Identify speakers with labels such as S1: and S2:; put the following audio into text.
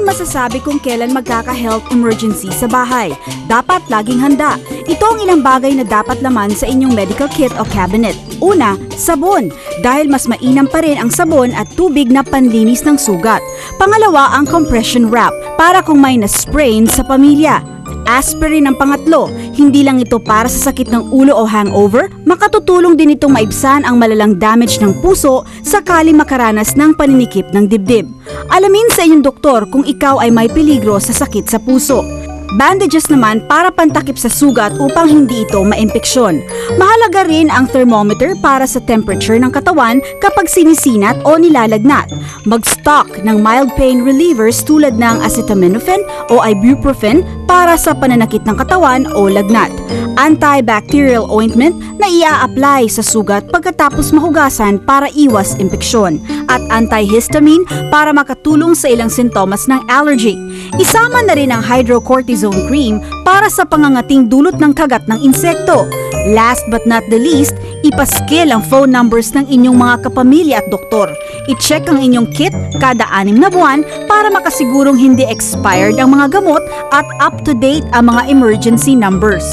S1: rin masasabi kung kailan magkaka-health emergency sa bahay. Dapat laging handa. Ito ang ilang bagay na dapat laman sa inyong medical kit o cabinet. Una, sabon. Dahil mas mainam pa rin ang sabon at tubig na panlinis ng sugat. Pangalawa, ang compression wrap para kung may na-sprain sa pamilya. Aspirin ang pangatlo. Hindi lang ito para sa sakit ng ulo o hangover, makatutulong din itong maibsan ang malalang damage ng puso sakali makaranas ng paninikip ng dibdib. Alamin sa inyong doktor kung ikaw ay may peligro sa sakit sa puso. Bandages naman para pantakip sa sugat upang hindi ito maimpeksyon. Mahalaga rin ang thermometer para sa temperature ng katawan kapag sinisinat o nilalagnat. Mag-stock ng mild pain relievers tulad ng acetaminophen o ibuprofen para sa pananakit ng katawan o lagnat. Antibacterial ointment na ia-apply sa sugat pagkatapos mahugasan para iwas impeksyon. At antihistamine para makatulong sa ilang sintomas ng allergy. Isama na rin ang hydrocortisone cream para sa pangangating dulot ng kagat ng insekto. Last but not the least, ipaskil ang phone numbers ng inyong mga kapamilya at doktor. I-check ang inyong kit kada 6 na buwan para makasigurong hindi expired ang mga gamot at up-to-date ang mga emergency numbers.